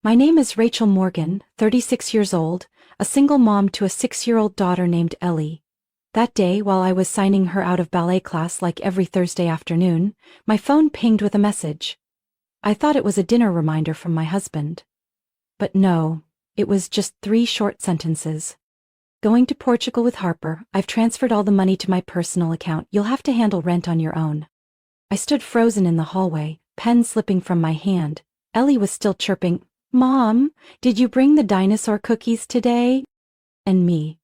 My name is Rachel Morgan, 36 years old, a single mom to a 6-year-old daughter named Ellie. That day, while I was signing her out of ballet class like every Thursday afternoon, my phone pinged with a message. I thought it was a dinner reminder from my husband. But no, it was just 3 short sentences. Going to Portugal with Harper. I've transferred all the money to my personal account. You'll have to handle rent on your own. I stood frozen in the hallway, pen slipping from my hand. Ellie was still chirping, "Mom, did you bring the dinosaur cookies today?" And me.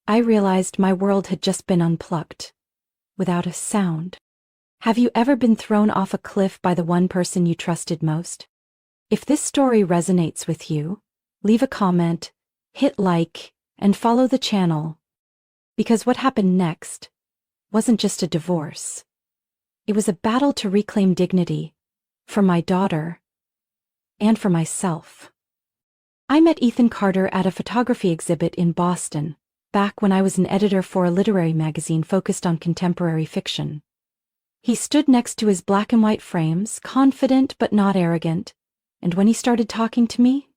I realized my world had just been unplugged. Without a sound. Have you ever been thrown off a cliff by the one person you trusted most? If this story resonates with you, leave a comment, hit like, and follow the channel. Because what happened next wasn't just a divorce. It was a battle to reclaim dignity, for my daughter, and for myself. I met Ethan Carter at a photography exhibit in Boston, back when I was an editor for a literary magazine focused on contemporary fiction. He stood next to his black and white frames, confident but not arrogant, and when he started talking to me,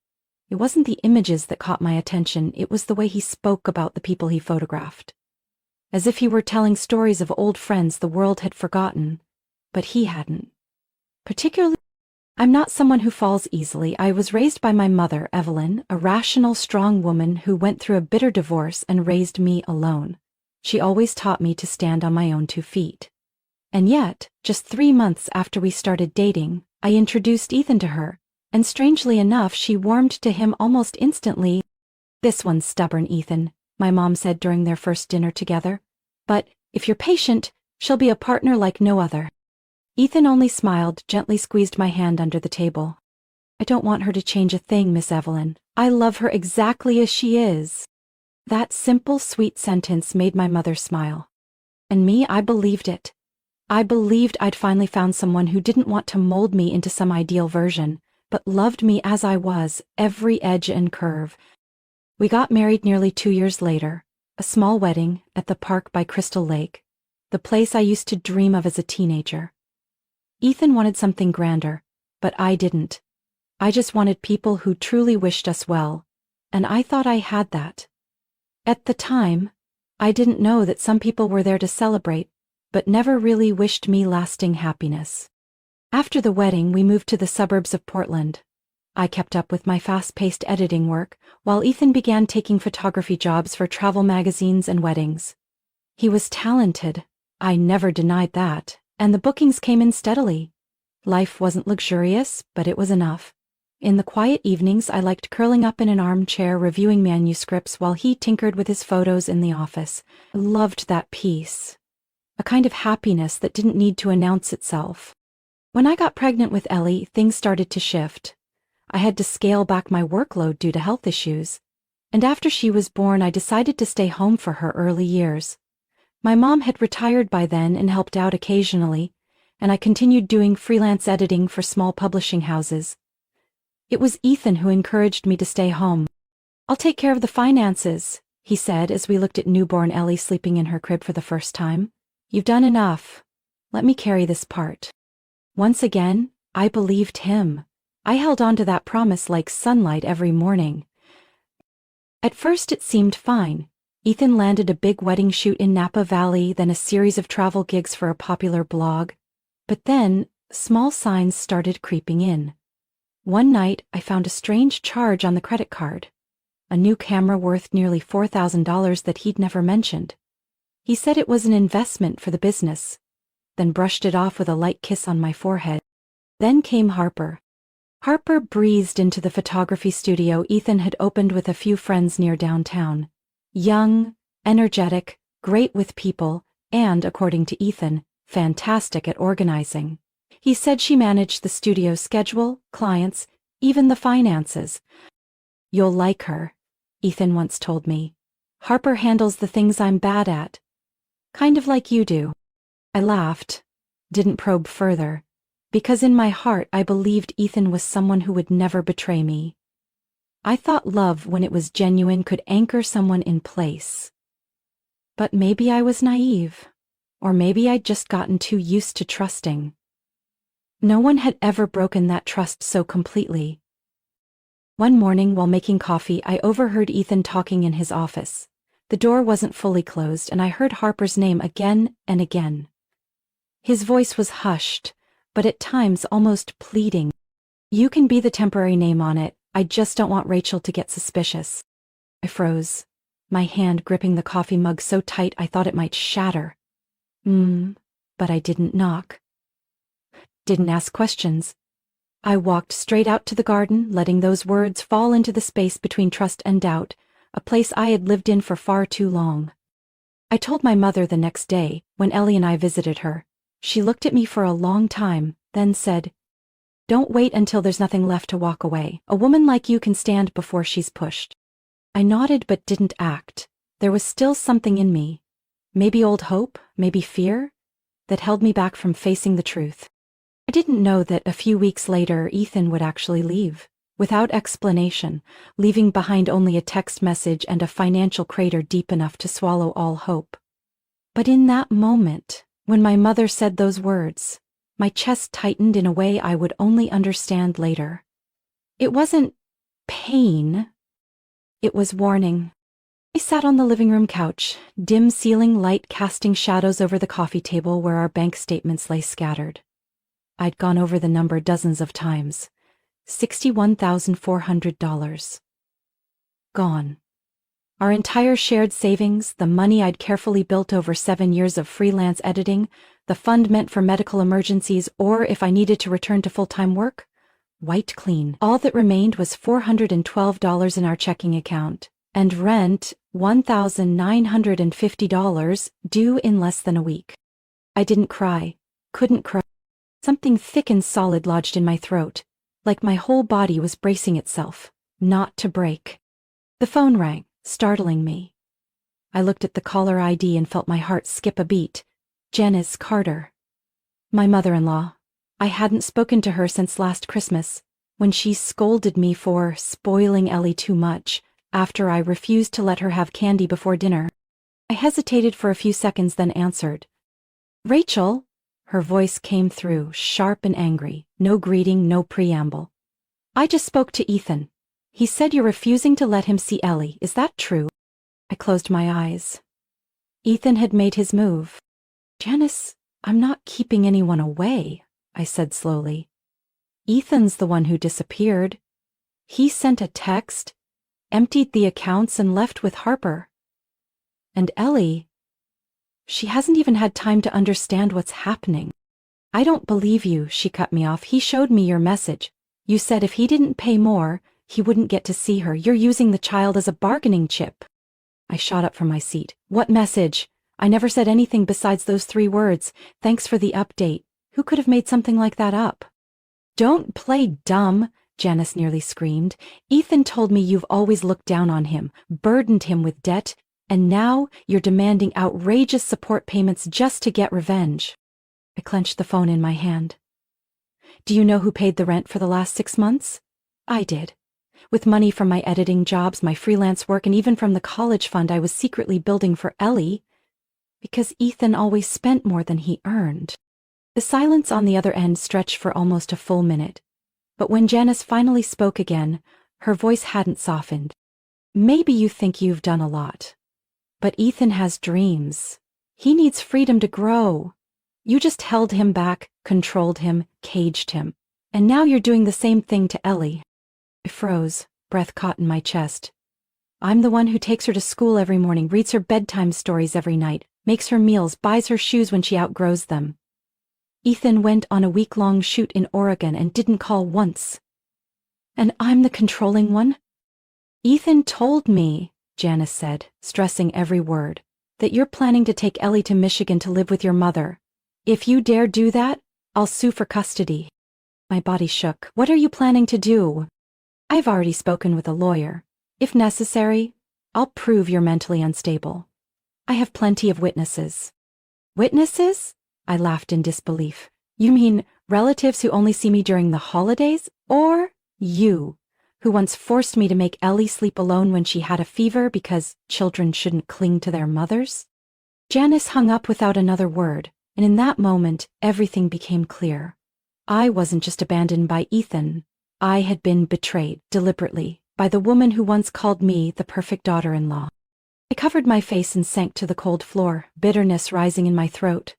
it wasn't the images that caught my attention, it was the way he spoke about the people he photographed. As if he were telling stories of old friends the world had forgotten, but he hadn't. Particularly, I'm not someone who falls easily. I was raised by my mother, Evelyn, a rational, strong woman who went through a bitter divorce and raised me alone. She always taught me to stand on my own 2 feet. And yet, just 3 months after we started dating, I introduced Ethan to her, and strangely enough, she warmed to him almost instantly. "This one's stubborn, Ethan," my mom said during their first dinner together. "But, if you're patient, she'll be a partner like no other." Ethan only smiled, gently squeezed my hand under the table. "I don't want her to change a thing, Miss Evelyn. I love her exactly as she is." That simple, sweet sentence made my mother smile. And me, I believed it. I believed I'd finally found someone who didn't want to mold me into some ideal version, but loved me as I was, every edge and curve. We got married nearly 2 years later, a small wedding at the park by Crystal Lake, the place I used to dream of as a teenager. Ethan wanted something grander, but I didn't. I just wanted people who truly wished us well, and I thought I had that. At the time, I didn't know that some people were there to celebrate, but never really wished me lasting happiness. After the wedding, we moved to the suburbs of Portland. I kept up with my fast-paced editing work, while Ethan began taking photography jobs for travel magazines and weddings. He was talented, I never denied that, and the bookings came in steadily. Life wasn't luxurious, but it was enough. In the quiet evenings, I liked curling up in an armchair reviewing manuscripts while he tinkered with his photos in the office. I loved that peace. A kind of happiness that didn't need to announce itself. When I got pregnant with Ellie, things started to shift. I had to scale back my workload due to health issues. And after she was born, I decided to stay home for her early years. My mom had retired by then and helped out occasionally, and I continued doing freelance editing for small publishing houses. It was Ethan who encouraged me to stay home. "I'll take care of the finances," he said as we looked at newborn Ellie sleeping in her crib for the first time. "You've done enough. Let me carry this part." Once again, I believed him. I held on to that promise like sunlight every morning. At first it seemed fine. Ethan landed a big wedding shoot in Napa Valley, then a series of travel gigs for a popular blog. But then, small signs started creeping in. One night, I found a strange charge on the credit card. A new camera worth nearly $4,000 that he'd never mentioned. He said it was an investment for the business, then brushed it off with a light kiss on my forehead. Then came Harper. Harper breezed into the photography studio Ethan had opened with a few friends near downtown. Young, energetic, great with people, and, according to Ethan, fantastic at organizing. He said she managed the studio's schedule, clients, even the finances. "You'll like her," Ethan once told me. "Harper handles the things I'm bad at. Kind of like you do." I laughed, didn't probe further, because in my heart I believed Ethan was someone who would never betray me. I thought love, when it was genuine, could anchor someone in place. But maybe I was naive, or maybe I'd just gotten too used to trusting. No one had ever broken that trust so completely. One morning while making coffee, I overheard Ethan talking in his office. The door wasn't fully closed, and I heard Harper's name again and again. His voice was hushed, but at times almost pleading. "You can be the temporary name on it. I just don't want Rachel to get suspicious." I froze, my hand gripping the coffee mug so tight I thought it might shatter. But I didn't knock. Didn't ask questions. I walked straight out to the garden, letting those words fall into the space between trust and doubt, a place I had lived in for far too long. I told my mother the next day, when Ellie and I visited her. She looked at me for a long time, then said, "Don't wait until there's nothing left to walk away. A woman like you can stand before she's pushed." I nodded but didn't act. There was still something in me, maybe old hope, maybe fear, that held me back from facing the truth. I didn't know that a few weeks later Ethan would actually leave, without explanation, leaving behind only a text message and a financial crater deep enough to swallow all hope. But in that moment, when my mother said those words, my chest tightened in a way I would only understand later. It wasn't pain. It was warning. I sat on the living room couch, dim ceiling light casting shadows over the coffee table where our bank statements lay scattered. I'd gone over the number dozens of times. $61,400. Gone. Our entire shared savings, the money I'd carefully built over 7 years of freelance editing, the fund meant for medical emergencies or if I needed to return to full-time work, wiped clean. All that remained was $412 in our checking account, and rent, $1,950, due in less than a week. I didn't cry, couldn't cry. Something thick and solid lodged in my throat, like my whole body was bracing itself, not to break. The phone rang, startling me. I looked at the caller ID and felt my heart skip a beat. Janices Carter. My mother-in-law. I hadn't spoken to her since last Christmas, when she scolded me for spoiling Ellie too much, after I refused to let her have candy before dinner. I hesitated for a few seconds, then answered. "Rachel?" Her voice came through, sharp and angry, no greeting, no preamble. "I just spoke to Ethan. He said you're refusing to let him see Ellie. Is that true?" I closed my eyes. Ethan had made his move. "Janice, I'm not keeping anyone away," I said slowly. "Ethan's the one who disappeared. He sent a text, emptied the accounts and left with Harper. And Ellie, she hasn't even had time to understand what's happening." "I don't believe you," she cut me off. "He showed me your message. You said if he didn't pay more, he wouldn't get to see her. You're using the child as a bargaining chip." I shot up from my seat. "What message? I never said anything besides those 3 words. Thanks for the update. Who could have made something like that up?" "Don't play dumb," Janice nearly screamed. "Ethan told me you've always looked down on him, burdened him with debt, and now you're demanding outrageous support payments just to get revenge." I clenched the phone in my hand. "Do you know who paid the rent for the last 6 months? I did. With money from my editing jobs, my freelance work, and even from the college fund I was secretly building for Ellie, because Ethan always spent more than he earned." The silence on the other end stretched for almost a full minute, but when Janice finally spoke again, her voice hadn't softened. "Maybe you think you've done a lot. But Ethan has dreams. He needs freedom to grow. You just held him back, controlled him, caged him. And now you're doing the same thing to Ellie." I froze, breath caught in my chest. "I'm the one who takes her to school every morning, reads her bedtime stories every night, makes her meals, buys her shoes when she outgrows them. Ethan went on a week-long shoot in Oregon and didn't call once. And I'm the controlling one?" "Ethan told me," Janice said, stressing every word, "that you're planning to take Ellie to Michigan to live with your mother. If you dare do that, I'll sue for custody." My body shook. "What are you planning to do?" "I've already spoken with a lawyer. If necessary, I'll prove you're mentally unstable. I have plenty of witnesses." "Witnesses?" I laughed in disbelief. "You mean relatives who only see me during the holidays? Or you, who once forced me to make Ellie sleep alone when she had a fever because children shouldn't cling to their mothers?" Janice hung up without another word, and in that moment, everything became clear. I wasn't just abandoned by Ethan. I had been betrayed, deliberately, by the woman who once called me the perfect daughter-in-law. I covered my face and sank to the cold floor, bitterness rising in my throat.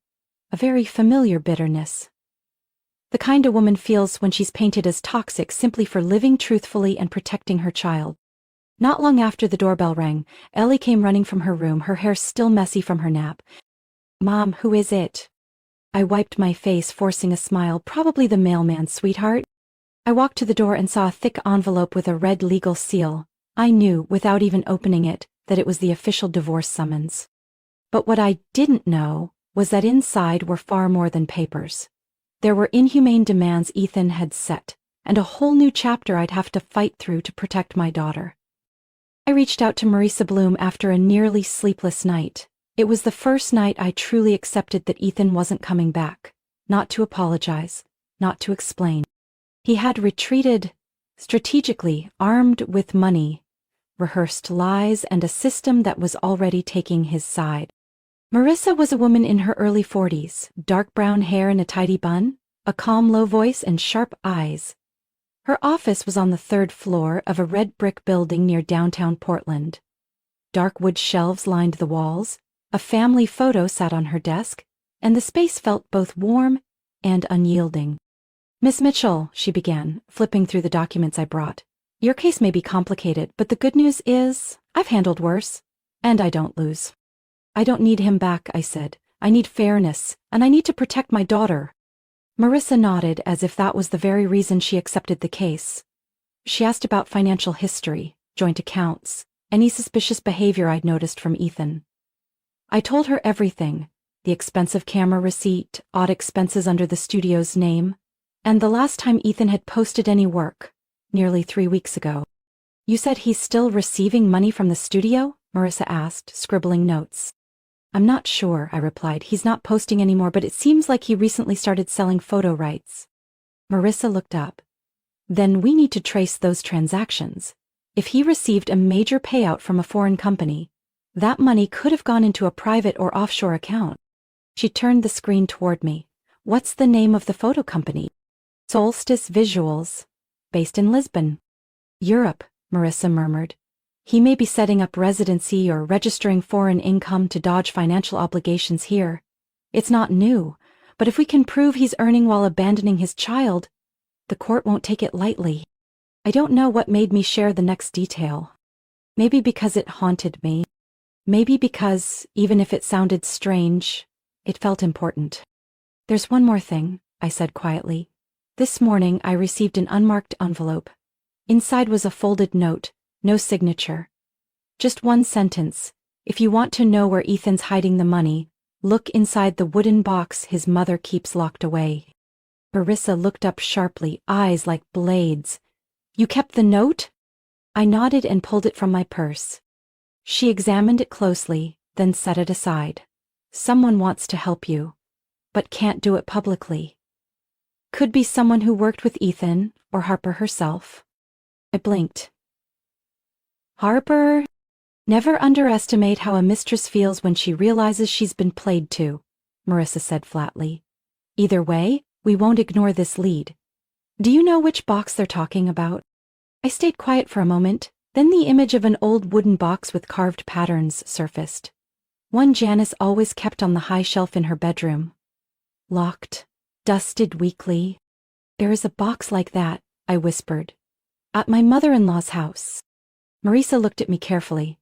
A very familiar bitterness. The kind a woman feels when she's painted as toxic simply for living truthfully and protecting her child. Not long after the doorbell rang, Ellie came running from her room, her hair still messy from her nap. "Mom, who is it?" I wiped my face, forcing a smile. "Probably the mailman, sweetheart." I walked to the door and saw a thick envelope with a red legal seal. I knew, without even opening it, that it was the official divorce summons. But what I didn't know was that inside were far more than papers. There were inhumane demands Ethan had set, and a whole new chapter I'd have to fight through to protect my daughter. I reached out to Marissa Bloom after a nearly sleepless night. It was the first night I truly accepted that Ethan wasn't coming back. Not to apologize, not to explain. He had retreated, strategically, armed with money, rehearsed lies, and a system that was already taking his side. Marissa was a woman in her early 40s, dark brown hair in a tidy bun, a calm low voice and sharp eyes. Her office was on the 3rd floor of a red brick building near downtown Portland. Dark wood shelves lined the walls, a family photo sat on her desk, and the space felt both warm and unyielding. "Miss Mitchell," she began, flipping through the documents I brought. "Your case may be complicated, but the good news is I've handled worse, and I don't lose." "I don't need him back," I said. "I need fairness, and I need to protect my daughter." Marissa nodded as if that was the very reason she accepted the case. She asked about financial history, joint accounts, any suspicious behavior I'd noticed from Ethan. I told her everything, the expensive camera receipt, odd expenses under the studio's name, and the last time Ethan had posted any work, nearly 3 weeks ago. "You said he's still receiving money from the studio?" Marissa asked, scribbling notes. "I'm not sure," I replied. "He's not posting anymore, but it seems like he recently started selling photo rights." Marissa looked up. "Then we need to trace those transactions. If he received a major payout from a foreign company, that money could have gone into a private or offshore account." She turned the screen toward me. "What's the name of the photo company?" "Solstice Visuals, based in Lisbon." "Europe," Marissa murmured. "He may be setting up residency or registering foreign income to dodge financial obligations here. It's not new, but if we can prove he's earning while abandoning his child, the court won't take it lightly." I don't know what made me share the next detail. Maybe because it haunted me. Maybe because, even if it sounded strange, it felt important. "There's one more thing," I said quietly. "This morning I received an unmarked envelope. Inside was a folded note, no signature. Just one sentence. If you want to know where Ethan's hiding the money, look inside the wooden box his mother keeps locked away." Marissa looked up sharply, eyes like blades. "You kept the note?" I nodded and pulled it from my purse. She examined it closely, then set it aside. "Someone wants to help you, but can't do it publicly. Could be someone who worked with Ethan, or Harper herself." I blinked. "Harper?" "Never underestimate how a mistress feels when she realizes she's been played to," Marissa said flatly. "Either way, we won't ignore this lead. Do you know which box they're talking about?" I stayed quiet for a moment, then the image of an old wooden box with carved patterns surfaced. One Janice always kept on the high shelf in her bedroom. Locked, dusted weekly. "There is a box like that," I whispered. "At my mother-in-law's house." Marissa looked at me carefully.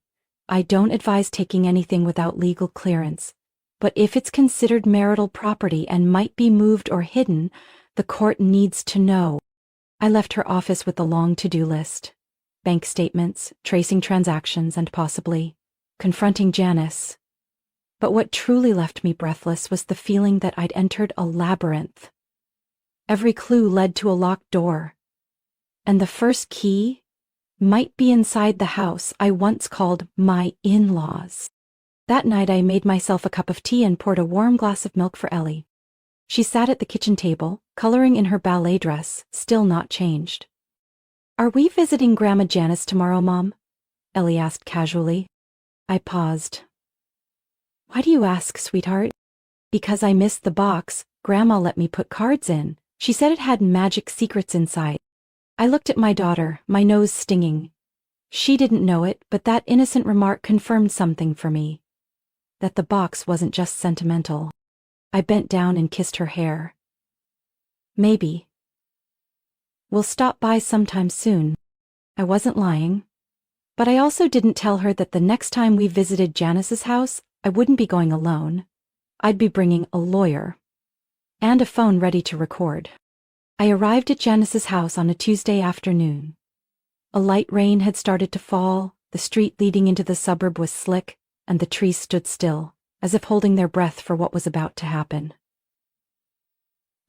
"I don't advise taking anything without legal clearance, but if it's considered marital property and might be moved or hidden, the court needs to know." I left her office with a long to-do list. Bank statements, tracing transactions, and possibly confronting Janice. But what truly left me breathless was the feeling that I'd entered a labyrinth. Every clue led to a locked door. And the first key might be inside the house I once called my in-laws. That night I made myself a cup of tea and poured a warm glass of milk for Ellie. She sat at the kitchen table, coloring in her ballet dress, still not changed. "Are we visiting Grandma Janice tomorrow, Mom?" Ellie asked casually. I paused. "Why do you ask, sweetheart?" "Because I missed the box Grandma let me put cards in. She said it had magic secrets inside. I looked at my daughter, my nose stinging. She didn't know it, but that innocent remark confirmed something for me. That the box wasn't just sentimental. I bent down and kissed her hair. Maybe. We'll stop by sometime soon. I wasn't lying. But I also didn't tell her that the next time we visited Janice's house, I wouldn't be going alone. I'd be bringing a lawyer. And a phone ready to record. I arrived at Janice's house on a Tuesday afternoon. A light rain had started to fall, the street leading into the suburb was slick, and the trees stood still, as if holding their breath for what was about to happen.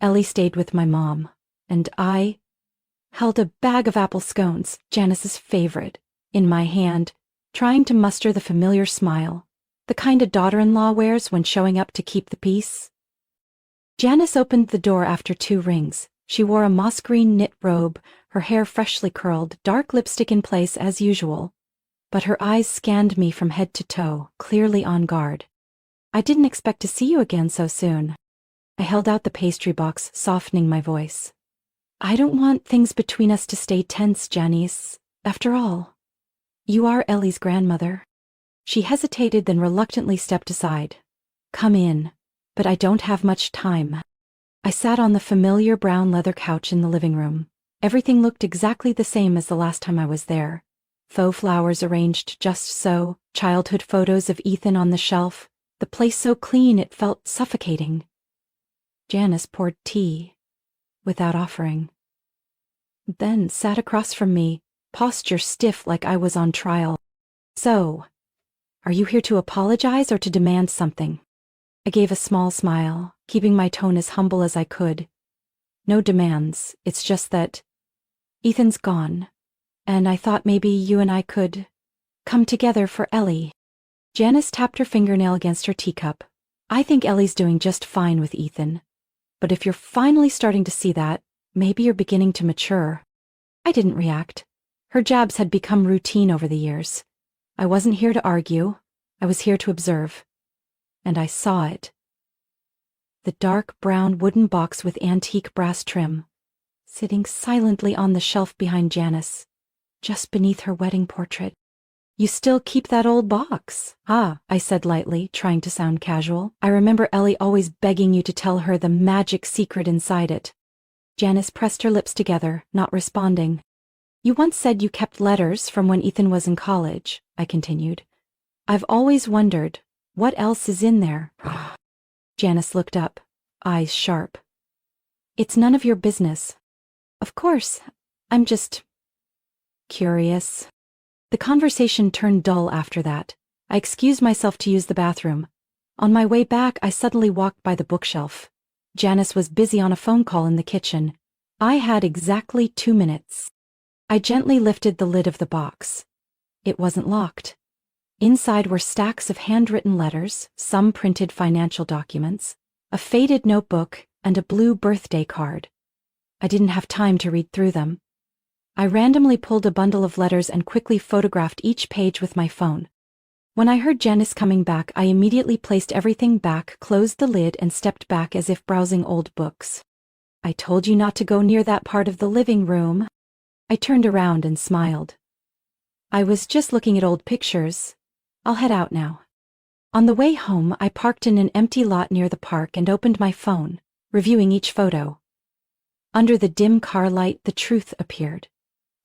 Ellie stayed with my mom, and I held a bag of apple scones, Janice's favorite, in my hand, trying to muster the familiar smile, the kind a daughter-in-law wears when showing up to keep the peace. Janice opened the door after 2 rings. She wore a moss-green knit robe, her hair freshly curled, dark lipstick in place as usual. But her eyes scanned me from head to toe, clearly on guard. I didn't expect to see you again so soon. I held out the pastry box, softening my voice. I don't want things between us to stay tense, Janice. After all, you are Ellie's grandmother. She hesitated, then reluctantly stepped aside. Come in, but I don't have much time. I sat on the familiar brown leather couch in the living room. Everything looked exactly the same as the last time I was there. Faux flowers arranged just so, childhood photos of Ethan on the shelf, the place so clean it felt suffocating. Janice poured tea, without offering. Then sat across from me, posture stiff like I was on trial. So, are you here to apologize or to demand something? I gave a small smile, keeping my tone as humble as I could. No demands, it's just that Ethan's gone, and I thought maybe you and I could come together for Ellie. Janice tapped her fingernail against her teacup. I think Ellie's doing just fine with Ethan. But if you're finally starting to see that, maybe you're beginning to mature. I didn't react. Her jabs had become routine over the years. I wasn't here to argue. I was here to observe. And I saw it. The dark brown wooden box with antique brass trim, sitting silently on the shelf behind Janice, just beneath her wedding portrait. You still keep that old box? Ah, I said lightly, trying to sound casual. I remember Ellie always begging you to tell her the magic secret inside it. Janice pressed her lips together, not responding. You once said you kept letters from when Ethan was in college, I continued. I've always wondered, what else is in there? Janice looked up, eyes sharp. It's none of your business. Of course, I'm just curious. The conversation turned dull after that. I excused myself to use the bathroom. On my way back, I suddenly walked by the bookshelf. Janice was busy on a phone call in the kitchen. I had exactly 2 minutes. I gently lifted the lid of the box. It wasn't locked. Inside were stacks of handwritten letters, some printed financial documents, a faded notebook, and a blue birthday card. I didn't have time to read through them. I randomly pulled a bundle of letters and quickly photographed each page with my phone. When I heard Janice coming back, I immediately placed everything back, closed the lid, and stepped back as if browsing old books. I told you not to go near that part of the living room. I turned around and smiled. I was just looking at old pictures. I'll head out now. On the way home, I parked in an empty lot near the park and opened my phone, reviewing each photo. Under the dim car light, the truth appeared,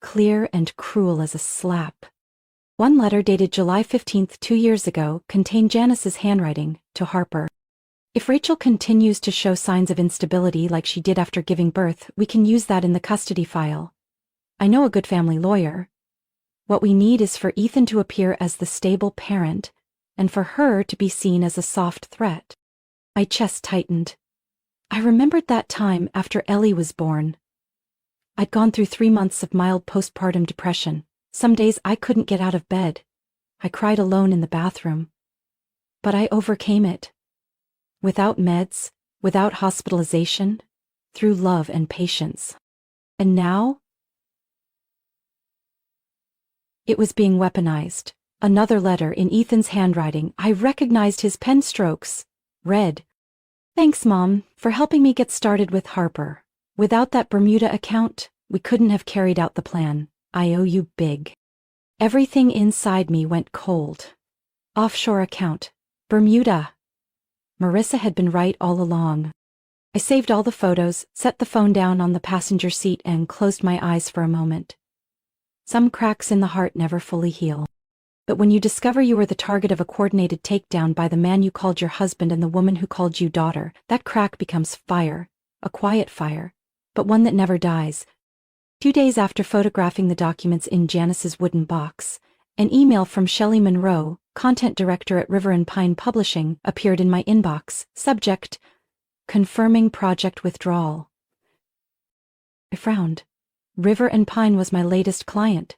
clear and cruel as a slap. One letter dated July 15th, 2 years ago, contained Janice's handwriting, to Harper. If Rachel continues to show signs of instability like she did after giving birth, we can use that in the custody file. I know a good family lawyer. What we need is for Ethan to appear as the stable parent, and for her to be seen as a soft threat. My chest tightened. I remembered that time after Ellie was born. I'd gone through 3 months of mild postpartum depression. Some days I couldn't get out of bed. I cried alone in the bathroom. But I overcame it. Without meds, without hospitalization, through love and patience. And now? It was being weaponized. Another letter in Ethan's handwriting. I recognized his pen strokes. Read, "Thanks, Mom, for helping me get started with Harper. Without that Bermuda account, We couldn't have carried out the plan. I owe you big. Everything inside me went cold. Offshore account. Bermuda. Marissa had been right all along. I saved all the photos, set the phone down on the passenger seat, and closed my eyes for a moment. Some cracks in the heart never fully heal. But when you discover you were the target of a coordinated takedown by the man you called your husband and the woman who called you daughter, that crack becomes fire. A quiet fire, but one that never dies. 2 days after photographing the documents in Janice's wooden box, an email from Shelley Monroe, content director at River and Pine Publishing, appeared in my inbox. Subject: confirming project withdrawal. I frowned. River and Pine was my latest client.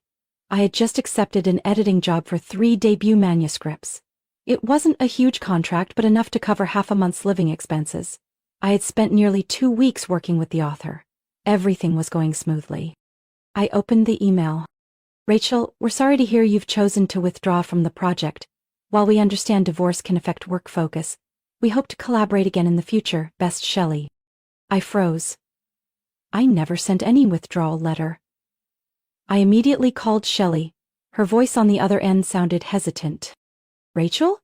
I had just accepted an editing job for 3 debut manuscripts. It wasn't a huge contract, but enough to cover half a month's living expenses. I had spent nearly 2 weeks working with the author. Everything was going smoothly. I opened the email. Rachel, we're sorry to hear you've chosen to withdraw from the project. While we understand divorce can affect work focus, we hope to collaborate again in the future. Best, Shelley. I froze. I never sent any withdrawal letter. I immediately called Shelley. Her voice on the other end sounded hesitant. Rachel?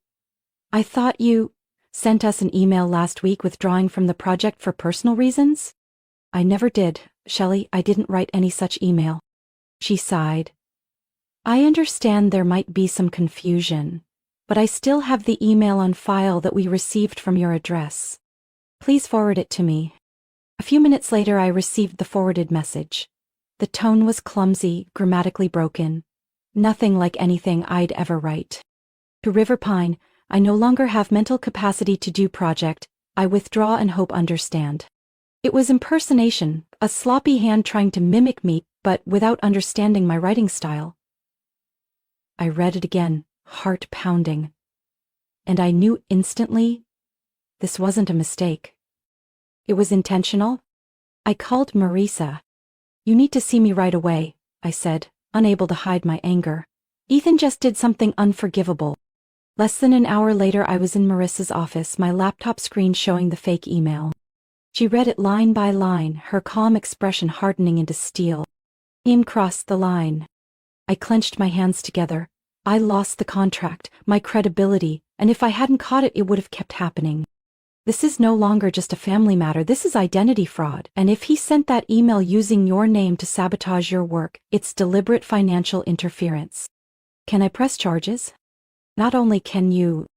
I thought you sent us an email last week withdrawing from the project for personal reasons? I never did, Shelley. I didn't write any such email. She sighed. I understand there might be some confusion, but I still have the email on file that we received from your address. Please forward it to me. A few minutes later I received the forwarded message. The tone was clumsy, grammatically broken. Nothing like anything I'd ever write. To River Pine, I no longer have mental capacity to do project. I withdraw and hope understand. It was impersonation, a sloppy hand trying to mimic me, but without understanding my writing style. I read it again, heart pounding. And I knew instantly this wasn't a mistake. It was intentional. I called Marissa. You need to see me right away, I said, unable to hide my anger. Ethan just did something unforgivable. Less than an hour later I was in Marissa's office, my laptop screen showing the fake email. She read it line by line, her calm expression hardening into steel. Aim crossed the line. I clenched my hands together. I lost the contract, my credibility, and if I hadn't caught it, it would have kept happening. This is no longer just a family matter, this is identity fraud, and if he sent that email using your name to sabotage your work, it's deliberate financial interference. Can I press charges? Not only can you...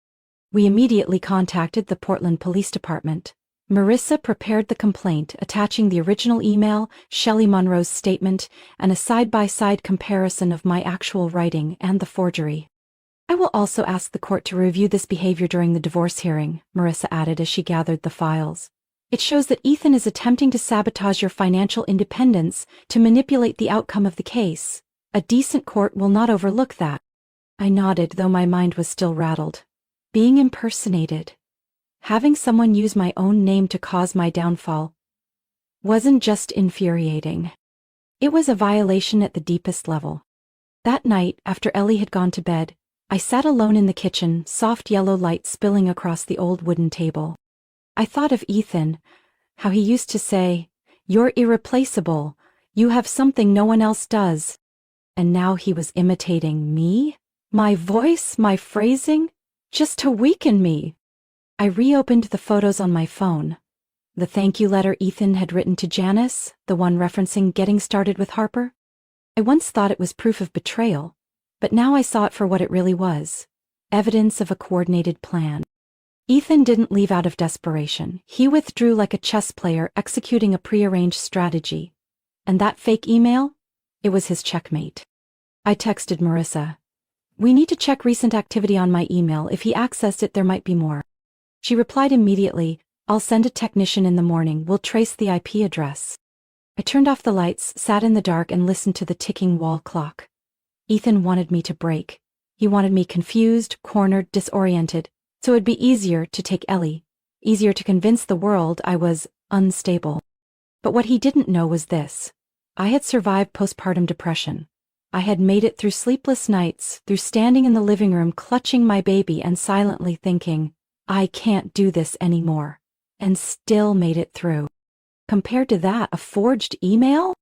We immediately contacted the Portland Police Department. Marissa prepared the complaint, attaching the original email, Shelley Monroe's statement, and a side-by-side comparison of my actual writing and the forgery. I will also ask the court to review this behavior during the divorce hearing, Marissa added as she gathered the files. It shows that Ethan is attempting to sabotage your financial independence to manipulate the outcome of the case. A decent court will not overlook that. I nodded, though my mind was still rattled. Being impersonated. Having someone use my own name to cause my downfall wasn't just infuriating. It was a violation at the deepest level. That night, after Ellie had gone to bed, I sat alone in the kitchen, soft yellow light spilling across the old wooden table. I thought of Ethan, how he used to say, "You're irreplaceable. You have something no one else does." And now he was imitating me? My voice, my phrasing, just to weaken me. I reopened the photos on my phone. The thank you letter Ethan had written to Janice, the one referencing getting started with Harper. I once thought it was proof of betrayal, but now I saw it for what it really was. Evidence of a coordinated plan. Ethan didn't leave out of desperation. He withdrew like a chess player executing a prearranged strategy. And that fake email? It was his checkmate. I texted Marissa. We need to check recent activity on my email. If he accessed it, there might be more. She replied immediately, I'll send a technician in the morning. We'll trace the IP address. I turned off the lights, sat in the dark, and listened to the ticking wall clock. Ethan wanted me to break. He wanted me confused, cornered, disoriented, so it'd be easier to take Ellie, easier to convince the world I was unstable. But what he didn't know was this. I had survived postpartum depression. I had made it through sleepless nights, through standing in the living room clutching my baby and silently thinking, I can't do this anymore, and still made it through. Compared to that, a forged email?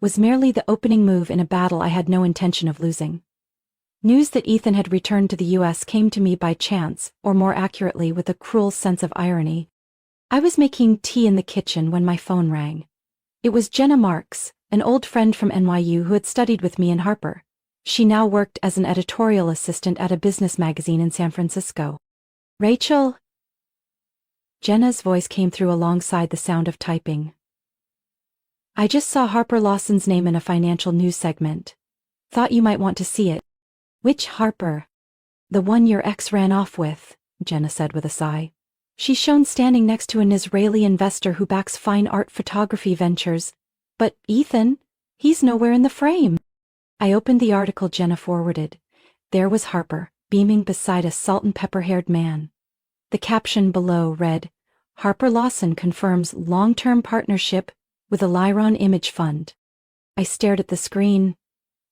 was merely the opening move in a battle I had no intention of losing. News that Ethan had returned to the U.S. came to me by chance, or more accurately with a cruel sense of irony. I was making tea in the kitchen when my phone rang. It was Jenna Marks, an old friend from NYU who had studied with me in Harper. She now worked as an editorial assistant at a business magazine in San Francisco. "Rachel?" Jenna's voice came through alongside the sound of typing. "I just saw Harper Lawson's name in a financial news segment. Thought you might want to see it." "Which Harper?" "The one your ex ran off with," Jenna said with a sigh. "She's shown standing next to an Israeli investor who backs fine art photography ventures. But Ethan, he's nowhere in the frame." I opened the article Jenna forwarded. There was Harper, beaming beside a salt-and-pepper-haired man. The caption below read, "Harper Lawson confirms long-term partnership with a Lyron Image Fund." I stared at the screen.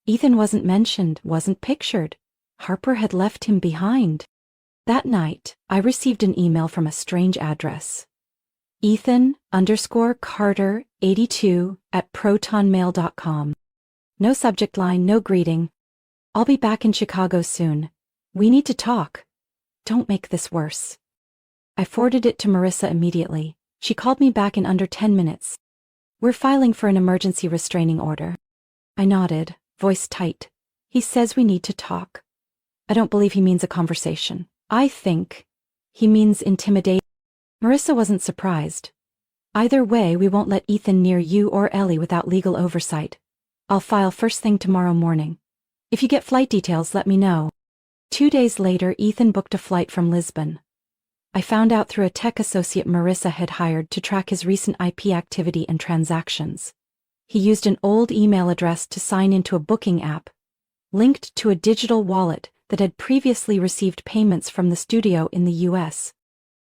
Ethan wasn't mentioned, wasn't pictured. Harper had left him behind. That night, I received an email from a strange address. Ethan_Carter82@protonmail.com. No subject line, no greeting. "I'll be back in Chicago soon. We need to talk. Don't make this worse." I forwarded it to Marissa immediately. She called me back in under 10 minutes. "We're filing for an emergency restraining order." I nodded, voice tight. "He says we need to talk. I don't believe he means a conversation. I think he means intimidation." Marissa wasn't surprised. "Either way, we won't let Ethan near you or Ellie without legal oversight. I'll file first thing tomorrow morning. If you get flight details, let me know." 2 days later, Ethan booked a flight from Lisbon. I found out through a tech associate Marissa had hired to track his recent IP activity and transactions. He used an old email address to sign into a booking app, linked to a digital wallet that had previously received payments from the studio in the U.S.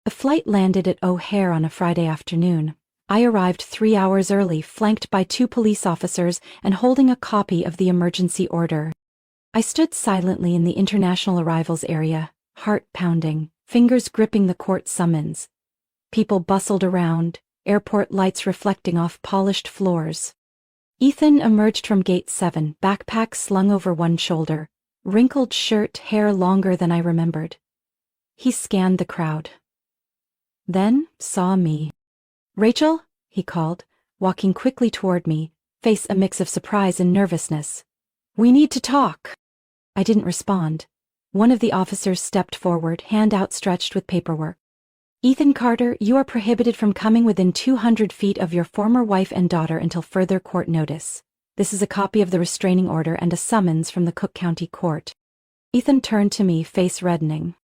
The flight landed at O'Hare on a Friday afternoon. I arrived 3 hours early, flanked by 2 police officers and holding a copy of the emergency order. I stood silently in the international arrivals area, heart pounding, fingers gripping the court summons. People bustled around, airport lights reflecting off polished floors. Ethan emerged from Gate 7, backpack slung over one shoulder, wrinkled shirt, hair longer than I remembered. He scanned the crowd. Then saw me. "Rachel?" he called, walking quickly toward me, face a mix of surprise and nervousness. "We need to talk." I didn't respond. One of the officers stepped forward, hand outstretched with paperwork. "Ethan Carter, you are prohibited from coming within 200 feet of your former wife and daughter until further court notice. This is a copy of the restraining order and a summons from the Cook County Court." Ethan turned to me, face reddening.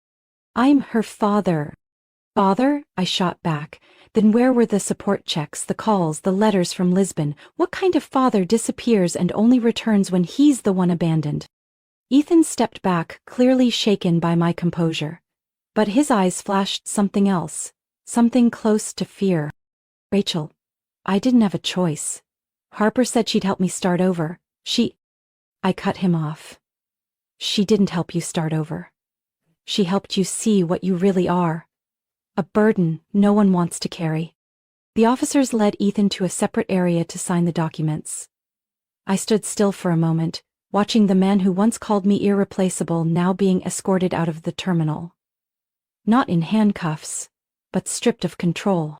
"I'm her father." "Father?" I shot back. Then where were the support checks, the calls, the letters from Lisbon? What kind of father disappears and only returns when he's the one abandoned? Ethan stepped back, clearly shaken by my composure. But his eyes flashed something else, something close to fear. "Rachel, I didn't have a choice. Harper said she'd help me start over. I cut him off. "She didn't help you start over. She helped you see what you really are. A burden no one wants to carry." The officers led Ethan to a separate area to sign the documents. I stood still for a moment, watching the man who once called me irreplaceable now being escorted out of the terminal. Not in handcuffs, but stripped of control.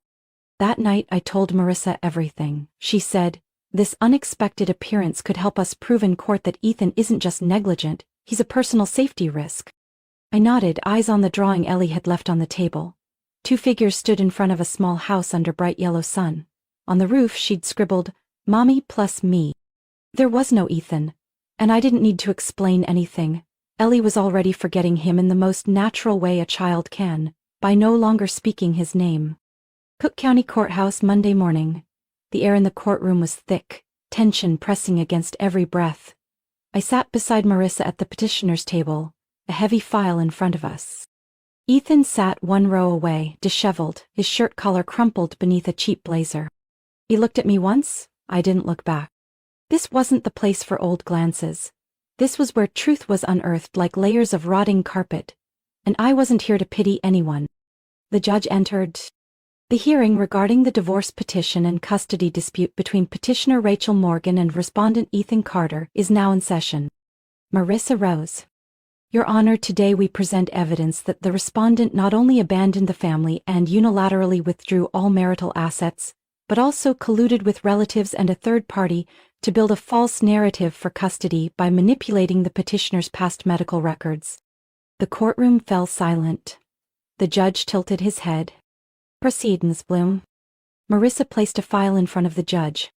That night I told Marissa everything. She said, "This unexpected appearance could help us prove in court that Ethan isn't just negligent, he's a personal safety risk." I nodded, eyes on the drawing Ellie had left on the table. 2 figures stood in front of a small house under bright yellow sun. On the roof she'd scribbled, "Mommy plus me." There was no Ethan, and I didn't need to explain anything. Ellie was already forgetting him in the most natural way a child can, by no longer speaking his name. Cook County Courthouse, Monday morning. The air in the courtroom was thick, tension pressing against every breath. I sat beside Marissa at the petitioner's table, a heavy file in front of us. Ethan sat 1 row away, disheveled, his shirt collar crumpled beneath a cheap blazer. He looked at me once, I didn't look back. This wasn't the place for old glances. This was where truth was unearthed like layers of rotting carpet, and I wasn't here to pity anyone. The judge entered. The hearing regarding the divorce petition and custody dispute between petitioner Rachel Morgan and respondent Ethan Carter is now in session. Marissa rose. Your Honor, today we present evidence that the respondent not only abandoned the family and unilaterally withdrew all marital assets, but also colluded with relatives and a third party to build a false narrative for custody by manipulating the petitioner's past medical records. The courtroom fell silent. The judge tilted his head. Proceed, Ms. Bloom. Marissa placed a file in front of the judge.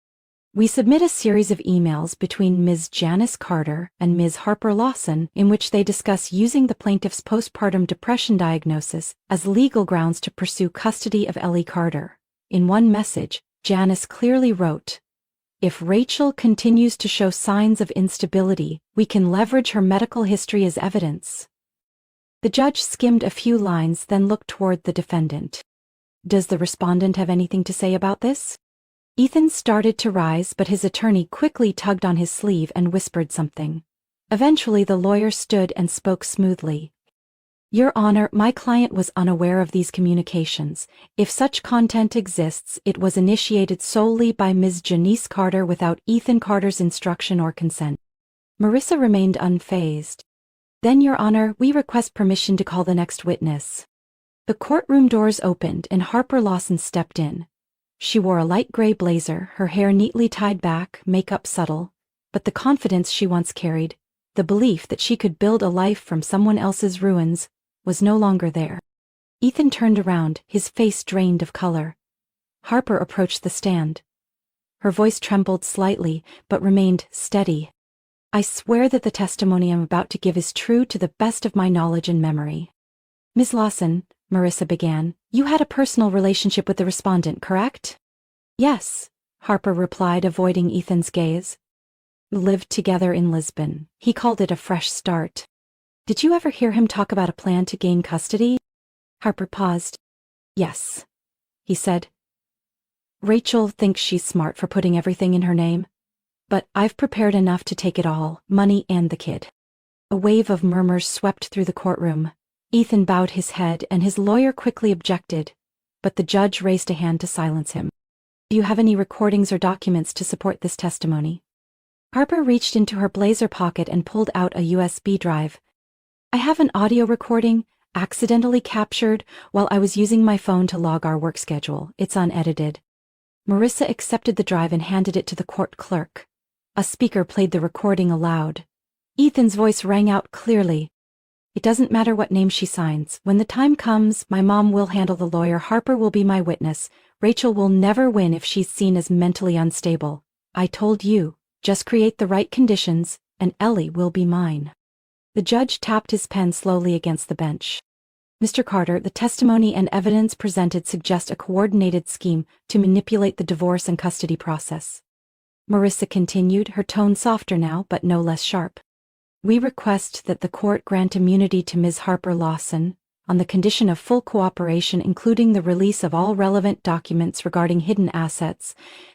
We submit a series of emails between Ms. Janice Carter and Ms. Harper Lawson in which they discuss using the plaintiff's postpartum depression diagnosis as legal grounds to pursue custody of Ellie Carter. In one message, Janice clearly wrote, "If Rachel continues to show signs of instability, we can leverage her medical history as evidence." The judge skimmed a few lines, then looked toward the defendant. Does the respondent have anything to say about this? Ethan started to rise, but his attorney quickly tugged on his sleeve and whispered something. Eventually the lawyer stood and spoke smoothly. Your Honor, my client was unaware of these communications. If such content exists, it was initiated solely by Ms. Janice Carter without Ethan Carter's instruction or consent. Marissa remained unfazed. Then, Your Honor, we request permission to call the next witness. The courtroom doors opened and Harper Lawson stepped in. She wore a light gray blazer, her hair neatly tied back, makeup subtle, but the confidence she once carried, the belief that she could build a life from someone else's ruins, was no longer there. Ethan turned around, his face drained of color. Harper approached the stand. Her voice trembled slightly, but remained steady. I swear that the testimony I'm about to give is true to the best of my knowledge and memory. Ms. Lawson, Marissa began, you had a personal relationship with the respondent, correct? Yes, Harper replied, avoiding Ethan's gaze. We lived together in Lisbon. He called it a fresh start. Did you ever hear him talk about a plan to gain custody? Harper paused. Yes, he said. Rachel thinks she's smart for putting everything in her name. But I've prepared enough to take it all, money and the kid. A wave of murmurs swept through the courtroom. Ethan bowed his head and his lawyer quickly objected, but the judge raised a hand to silence him. Do you have any recordings or documents to support this testimony? Harper reached into her blazer pocket and pulled out a USB drive. I have an audio recording, accidentally captured while I was using my phone to log our work schedule. It's unedited. Marissa accepted the drive and handed it to the court clerk. A speaker played the recording aloud. Ethan's voice rang out clearly. It doesn't matter what name she signs. When the time comes, my mom will handle the lawyer. Harper will be my witness. Rachel will never win if she's seen as mentally unstable. I told you, just create the right conditions, and Ellie will be mine. The judge tapped his pen slowly against the bench. Mr. Carter, the testimony and evidence presented suggest a coordinated scheme to manipulate the divorce and custody process. Marissa continued, her tone softer now but no less sharp. We request that the court grant immunity to Ms. Harper Lawson, on the condition of full cooperation including the release of all relevant documents regarding hidden assets,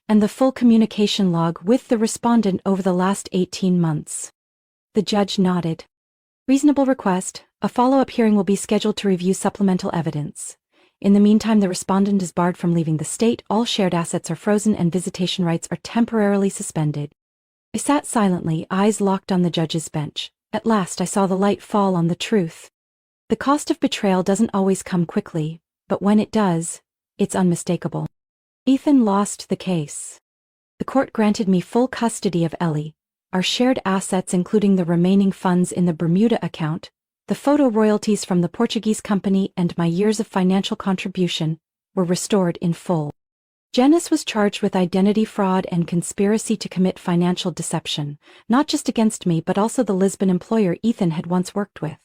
and the full communication log with the respondent over the last 18 months. The judge nodded. Reasonable request. A follow-up hearing will be scheduled to review supplemental evidence. In the meantime, the respondent is barred from leaving the state, all shared assets are frozen and visitation rights are temporarily suspended. I sat silently, eyes locked on the judge's bench. At last I saw the light fall on the truth. The cost of betrayal doesn't always come quickly, but when it does, it's unmistakable. Ethan lost the case. The court granted me full custody of Ellie, our shared assets including the remaining funds in the Bermuda account, the photo royalties from the Portuguese company and my years of financial contribution were restored in full. Jennas was charged with identity fraud and conspiracy to commit financial deception, not just against me but also the Lisbon employer Ethan had once worked with.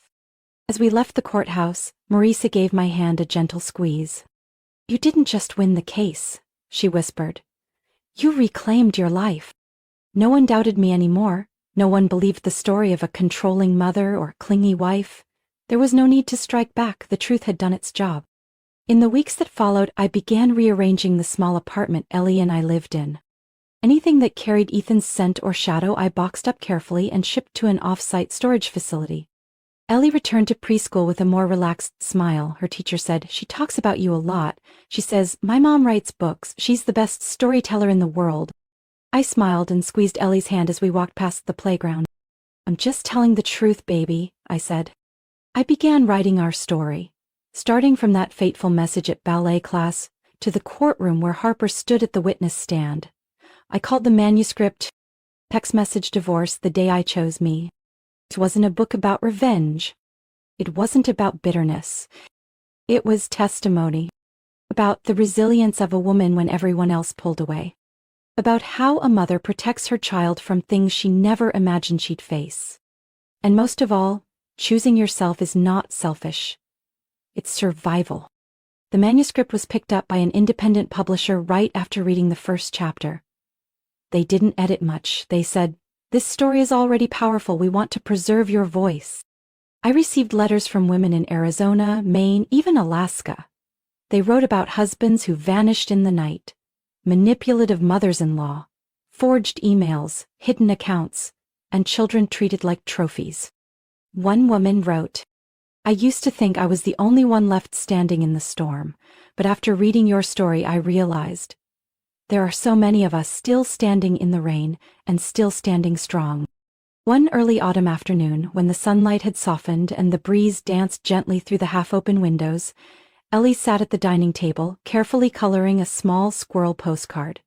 As we left the courthouse, Marissa gave my hand a gentle squeeze. You didn't just win the case, she whispered. You reclaimed your life. No one doubted me anymore. No one believed the story of a controlling mother or clingy wife. There was no need to strike back, the truth had done its job. In the weeks that followed, I began rearranging the small apartment Ellie and I lived in. Anything that carried Ethan's scent or shadow I boxed up carefully and shipped to an off-site storage facility. Ellie returned to preschool with a more relaxed smile. Her teacher said, "She talks about you a lot. She says, 'My mom writes books. She's the best storyteller in the world.'" I smiled and squeezed Ellie's hand as we walked past the playground. "I'm just telling the truth, baby," I said. I began writing our story, starting from that fateful message at ballet class to the courtroom where Harper stood at the witness stand. I called the manuscript "Text Message Divorce the Day I Chose Me." It wasn't a book about revenge. It wasn't about bitterness. It was testimony about the resilience of a woman when everyone else pulled away, about how a mother protects her child from things she never imagined she'd face. And most of all, choosing yourself is not selfish. It's survival. The manuscript was picked up by an independent publisher right after reading the first chapter. They didn't edit much. They said, "This story is already powerful. We want to preserve your voice." I received letters from women in Arizona, Maine, even Alaska. They wrote about husbands who vanished in the night, manipulative mothers-in-law, forged emails, hidden accounts, and children treated like trophies. One woman wrote, "I used to think I was the only one left standing in the storm, but after reading your story I realized there are so many of us still standing in the rain and still standing strong." One early autumn afternoon, when the sunlight had softened and the breeze danced gently through the half-open windows, Ellie sat at the dining table, carefully coloring a small squirrel postcard.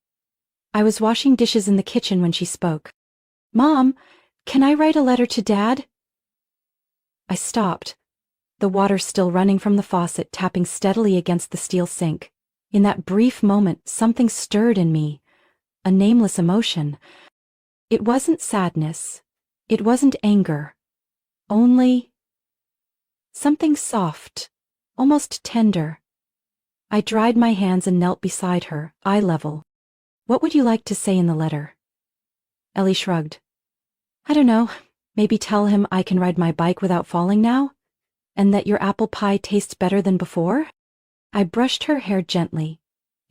I was washing dishes in the kitchen when she spoke. "Mom, can I write a letter to Dad?" I stopped, the water still running from the faucet tapping steadily against the steel sink. In that brief moment, something stirred in me, a nameless emotion. It wasn't sadness. It wasn't anger. Only something soft, almost tender. I dried my hands and knelt beside her, eye level. "What would you like to say in the letter?" Ellie shrugged. "I don't know. Maybe tell him I can ride my bike without falling now? And that your apple pie tastes better than before?" I brushed her hair gently.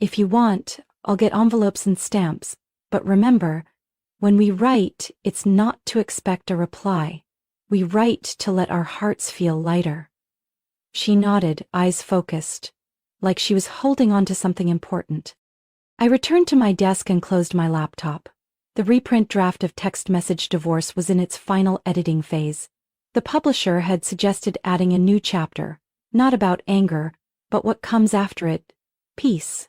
"If you want, I'll get envelopes and stamps. But remember, when we write, it's not to expect a reply. We write to let our hearts feel lighter." She nodded, eyes focused, like she was holding on to something important. I returned to my desk and closed my laptop. The reprint draft of Text Message Divorce was in its final editing phase. The publisher had suggested adding a new chapter, not about anger, but what comes after it, peace.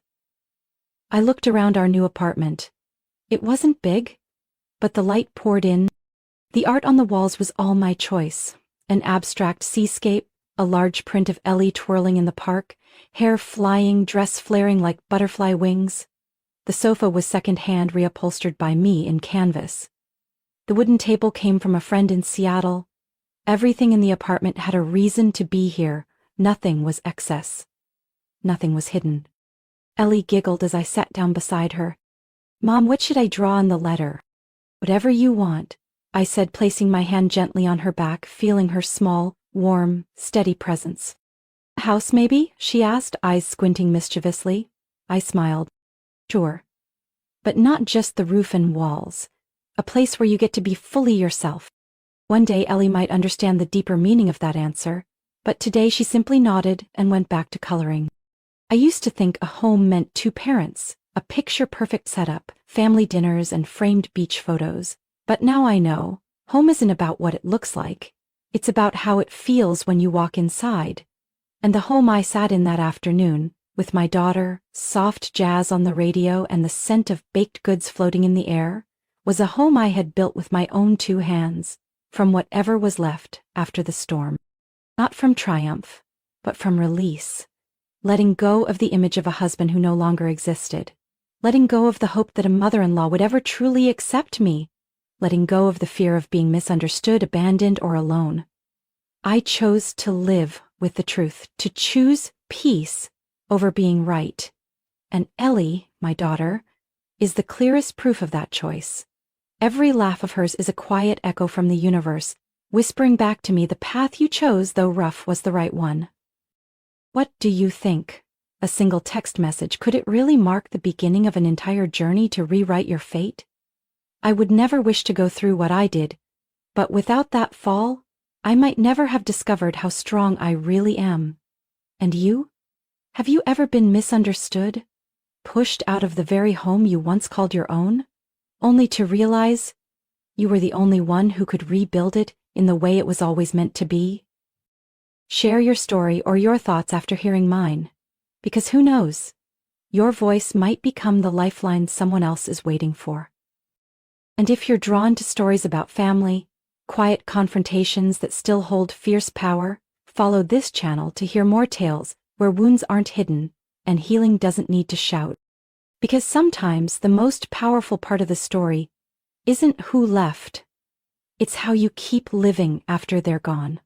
I looked around our new apartment. It wasn't big, but the light poured in. The art on the walls was all my choice. An abstract seascape, a large print of Ellie twirling in the park, hair flying, dress flaring like butterfly wings. The sofa was second-hand reupholstered by me in canvas. The wooden table came from a friend in Seattle. Everything in the apartment had a reason to be here. Nothing was excess. Nothing was hidden. Ellie giggled as I sat down beside her. "Mom, what should I draw in the letter?" "Whatever you want," I said, placing my hand gently on her back, feeling her small, warm, steady presence. "A house, maybe?" she asked, eyes squinting mischievously. I smiled. "Sure. But not just the roof and walls. A place where you get to be fully yourself." One day Ellie might understand the deeper meaning of that answer, but today she simply nodded and went back to coloring. I used to think a home meant two parents, a picture-perfect setup, family dinners and framed beach photos. But now I know, home isn't about what it looks like. It's about how it feels when you walk inside. And the home I sat in that afternoon, with my daughter, soft jazz on the radio and the scent of baked goods floating in the air, was a home I had built with my own two hands, from whatever was left after the storm. Not from triumph, but from release. Letting go of the image of a husband who no longer existed. Letting go of the hope that a mother-in-law would ever truly accept me. Letting go of the fear of being misunderstood, abandoned, or alone. I chose to live with the truth, to choose peace over being right. And Ellie, my daughter, is the clearest proof of that choice. Every laugh of hers is a quiet echo from the universe, whispering back to me the path you chose, though rough, was the right one. What do you think? A single text message, could it really mark the beginning of an entire journey to rewrite your fate? I would never wish to go through what I did, but without that fall, I might never have discovered how strong I really am. And you? Have you ever been misunderstood? Pushed out of the very home you once called your own? Only to realize you were the only one who could rebuild it in the way it was always meant to be? Share your story or your thoughts after hearing mine. Because who knows? Your voice might become the lifeline someone else is waiting for. And if you're drawn to stories about family, quiet confrontations that still hold fierce power, follow this channel to hear more tales where wounds aren't hidden and healing doesn't need to shout. Because sometimes the most powerful part of the story isn't who left, it's how you keep living after they're gone.